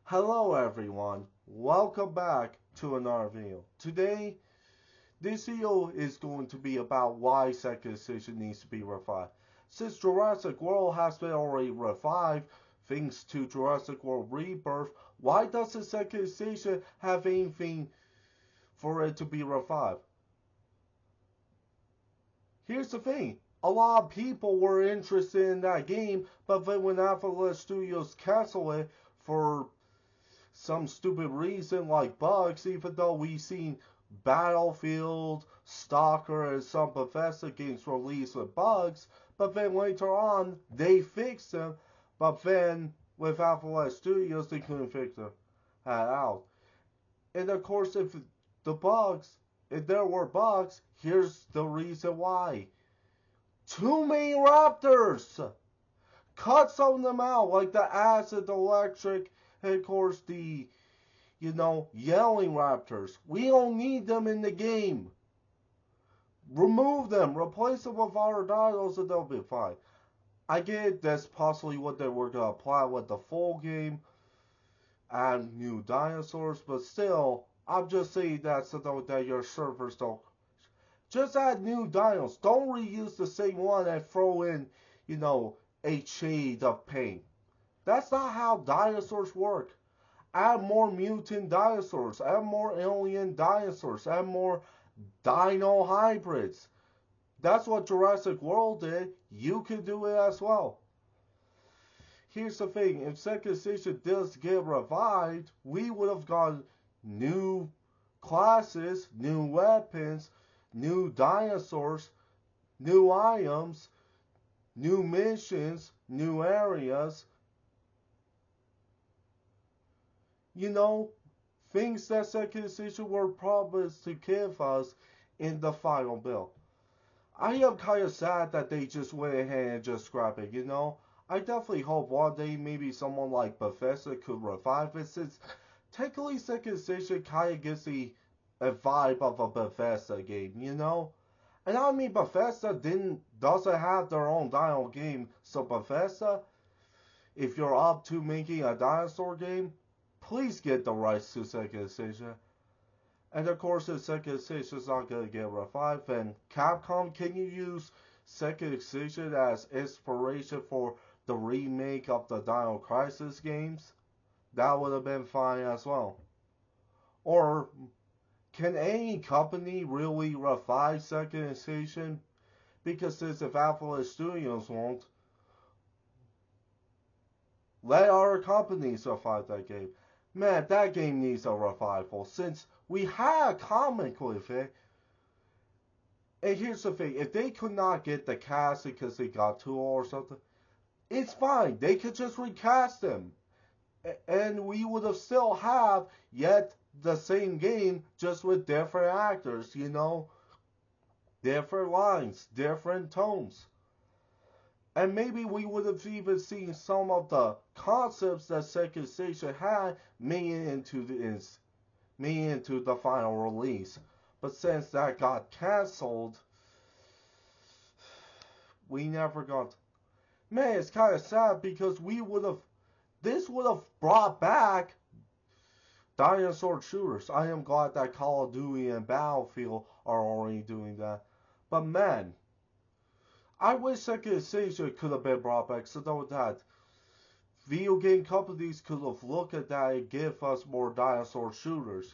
Hello everyone, welcome back to another video. Today, this video is going to be about why Second Extinction needs to be revived. Since Jurassic World has been already revived, thanks to Jurassic World Rebirth, why doesn't Second Extinction have anything for it to be revived? Here's the thing. A lot of people were interested in that game, but then when Avalanche Studios canceled it for some stupid reason like bugs, even though we've seen Battlefield, Stalker, and some Bethesda games released with bugs, but then later on they fixed them, but then with Avalanche Studios they couldn't fix them out. And of course, if there were bugs, here's the reason why. Too many raptors! Cut some of them out, like the acid, electric, and of course the, yelling raptors. We don't need them in the game. Remove them, replace them with our dinos, and they'll be fine. I get that's possibly what they were going to apply with the full game and new dinosaurs, but still, I'm just saying that so that your servers don't. Just add new dinos. Don't reuse the same one and throw in, a shade of paint. That's not how dinosaurs work. Add more mutant dinosaurs. Add more alien dinosaurs. Add more dino hybrids. That's what Jurassic World did. You can do it as well. Here's the thing. If Second Extinction does get revived, we would have got new classes, new weapons, new dinosaurs, new items, new missions, new areas. Things that Second Extinction were promised to give us in the final build. I am kind of sad that they just went ahead and just scrapped it, I definitely hope one day maybe someone like Bethesda could revive it, since technically Second Extinction kind of gives a vibe of a Bethesda game, And I mean, Bethesda doesn't have their own dino game, so Bethesda, if you're up to making a dinosaur game, please get the rights to Second Extinction. And of course, if Second Extinction is not going to get revived, then Capcom, can you use Second Extinction as inspiration for the remake of the Dino Crisis games? That would have been fine as well. Or can any company really revive Second Extinction? Because since if Avalanche Studios won't, let other companies revive that game. Man, that game needs a revival, since we had a comic with it. And here's the thing, if they could not get the cast because they got too old or something, it's fine. They could just recast them. And we would have still have yet the same game, just with different actors, different lines, different tones. And maybe we would have even seen some of the concepts that Second Extinction had made into the final release. But since that got cancelled, we never got. Man, it's kind of sad because this would have brought back dinosaur shooters. I am glad that Call of Duty and Battlefield are already doing that. But man, I wish Second Extinction could have been brought back so that video game companies could have looked at that and give us more dinosaur shooters,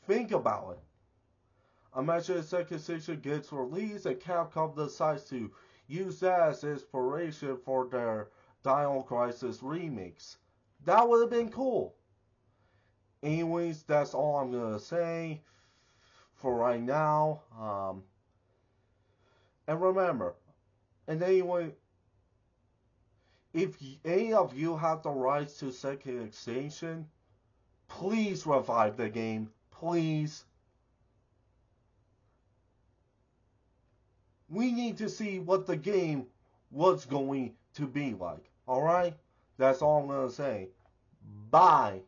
Think about it. Imagine if Second Extinction gets released and Capcom decides to use that as inspiration for their Dino Crisis remakes. That would have been cool. Anyways, that's all I'm going to say for right now. And remember, if any of you have the rights to Second Extinction, please revive the game. Please. We need to see what the game was going to be like. Alright? That's all I'm going to say. Bye.